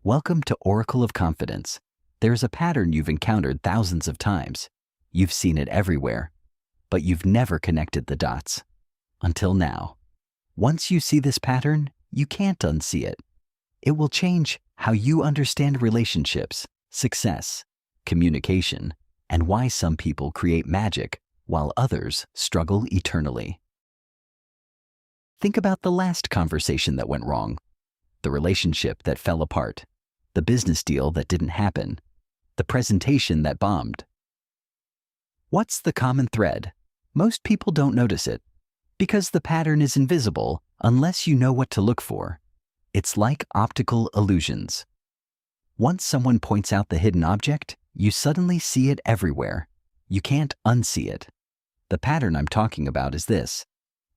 Welcome to Oracle of Confidence. There's a pattern you've encountered thousands of times. You've seen it everywhere, but you've never connected the dots. Until now. Once you see this pattern, you can't unsee it. It will change how you understand relationships, success, communication, and why some people create magic while others struggle eternally. Think about the last conversation that went wrong, the relationship that fell apart, the business deal that didn't happen, the presentation that bombed. What's the common thread? Most people don't notice it because the pattern is invisible unless you know what to look for. It's like optical illusions. Once someone points out the hidden object, you suddenly see it everywhere. You can't unsee it. The pattern I'm talking about is this.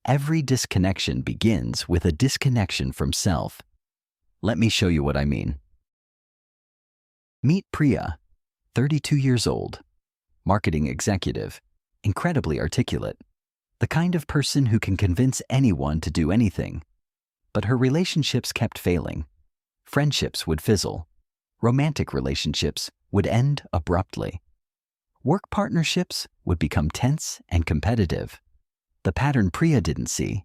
Every disconnection begins with a disconnection from self. Let me show you what I mean. Meet Priya, 32 years old, marketing executive, incredibly articulate, the kind of person who can convince anyone to do anything. But her relationships kept failing. Friendships would fizzle. Romantic relationships would end abruptly. Work partnerships would become tense and competitive. The pattern Priya didn't see.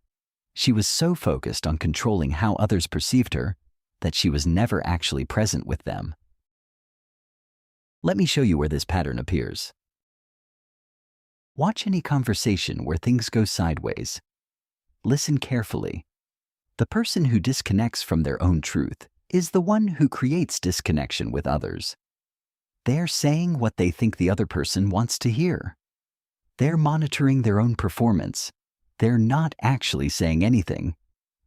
She was so focused on controlling how others perceived her that she was never actually present with them. Let me show you where this pattern appears. Watch any conversation where things go sideways. Listen carefully. The person who disconnects from their own truth is the one who creates disconnection with others. They're saying what they think the other person wants to hear. They're monitoring their own performance. They're not actually saying anything.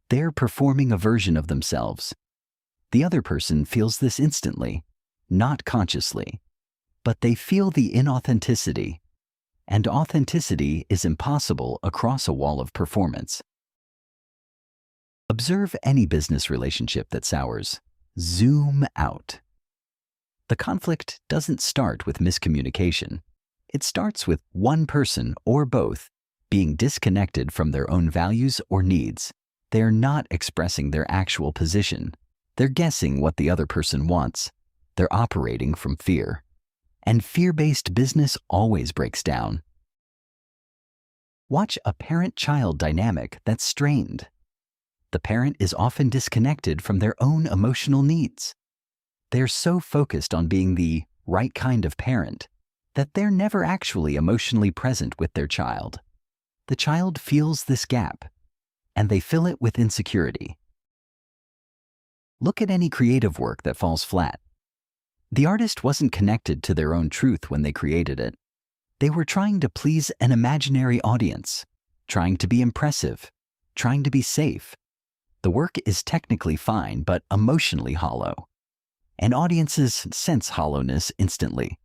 They're performing a version of themselves. The other person feels this instantly, not consciously, but they feel the inauthenticity. And authenticity is impossible across a wall of performance. Observe any business relationship that sours. Zoom out. The conflict doesn't start with miscommunication. It starts with one person or both being disconnected from their own values or needs. They're not expressing their actual position. They're guessing what the other person wants. They're operating from fear. And fear-based business always breaks down. Watch a parent-child dynamic that's strained. The parent is often disconnected from their own emotional needs. They're so focused on being the right kind of parent that they're never actually emotionally present with their child. The child feels this gap, and they fill it with insecurity. Look at any creative work that falls flat. The artist wasn't connected to their own truth when they created it. They were trying to please an imaginary audience, trying to be impressive, trying to be safe. The work is technically fine, but emotionally hollow. And audiences sense hollowness instantly.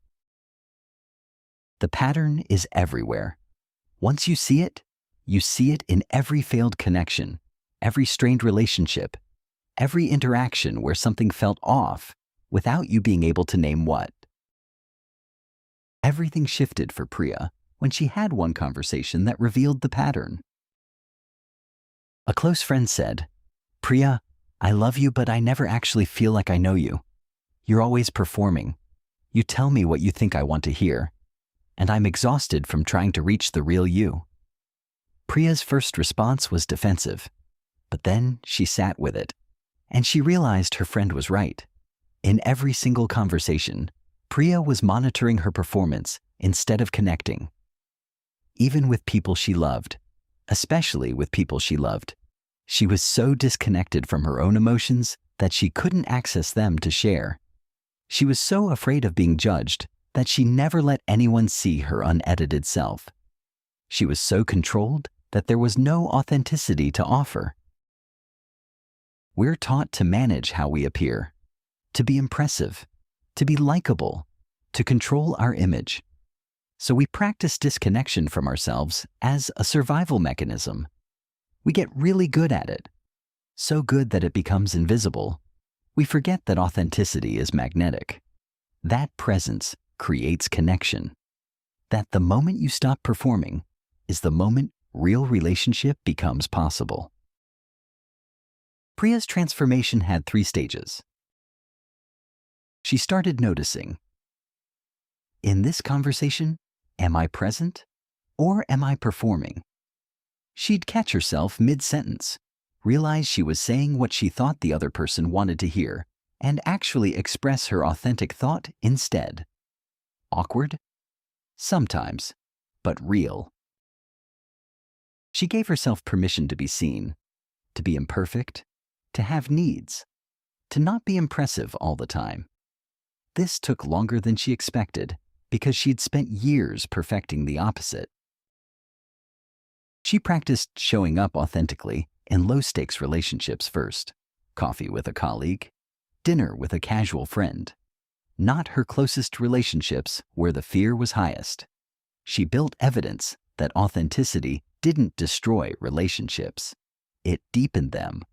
The pattern is everywhere. Once you see it in every failed connection, every strained relationship, every interaction where something felt off without you being able to name what. Everything shifted for Priya when she had one conversation that revealed the pattern. A close friend said, "Priya, I love you, but I never actually feel like I know you. You're always performing. You tell me what you think I want to hear, and I'm exhausted from trying to reach the real you." Priya's first response was defensive, but then she sat with it, and she realized her friend was right. In every single conversation, Priya was monitoring her performance instead of connecting. Even with people she loved, especially with people she loved, she was so disconnected from her own emotions that she couldn't access them to share. She was so afraid of being judged that she never let anyone see her unedited self. She was so controlled that there was no authenticity to offer. We're taught to manage how we appear, to be impressive, to be likable, to control our image. So we practice disconnection from ourselves as a survival mechanism. We get really good at it, so good that it becomes invisible. We forget that authenticity is magnetic. That presence creates connection. That the moment you stop performing is the moment real relationship becomes possible. Priya's transformation had 3 stages. she started noticing. In this conversation, am I present or am I performing? She'd catch herself mid-sentence, realize she was saying what she thought the other person wanted to hear, and actually express her authentic thought instead. Awkward? Sometimes, but real. She gave herself permission to be seen, to be imperfect, to have needs, to not be impressive all the time. This took longer than she expected because she'd spent years perfecting the opposite. She practiced showing up authentically in low-stakes relationships first. Coffee with a colleague, dinner with a casual friend. Not her closest relationships where the fear was highest. She built evidence that authenticity didn't destroy relationships. It deepened them.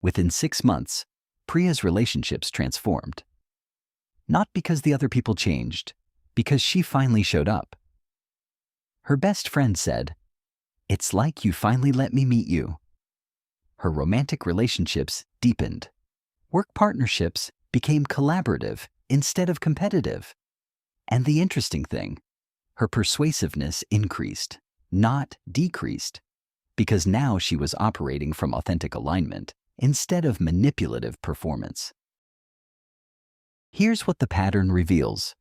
Within 6 months, Priya's relationships transformed. Not because the other people changed, because she finally showed up. Her best friend said, "It's like you finally let me meet you." Her romantic relationships deepened. Work partnerships became collaborative instead of competitive. And the interesting thing, her persuasiveness increased, not decreased, because now she was operating from authentic alignment instead of manipulative performance. Here's what the pattern reveals.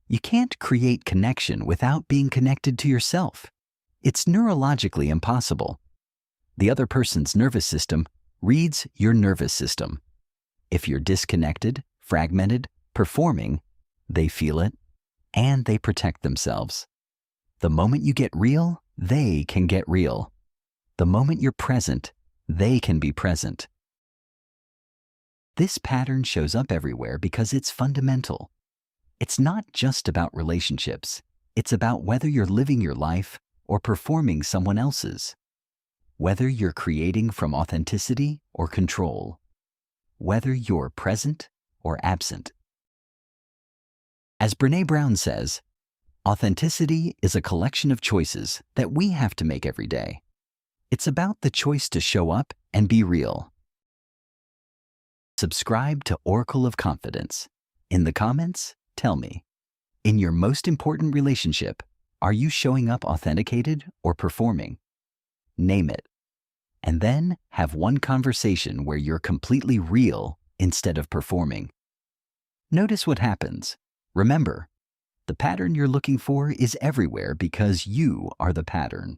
You can't create connection without being connected to yourself. It's neurologically impossible. The other person's nervous system reads your nervous system. If you're disconnected, fragmented, performing, they feel it, and they protect themselves. The moment you get real, they can get real. The moment you're present, they can be present. This pattern shows up everywhere because it's fundamental. It's not just about relationships. It's about whether you're living your life or performing someone else's. Whether you're creating from authenticity or control. Whether you're present or absent. As Brené Brown says, authenticity is a collection of choices that we have to make every day. It's about the choice to show up and be real. Subscribe to Oracle of Confidence. In the comments, tell me, in your most important relationship, are you showing up authenticated or performing? Name it. And then have one conversation where you're completely real instead of performing. Notice what happens. Remember, the pattern you're looking for is everywhere because you are the pattern.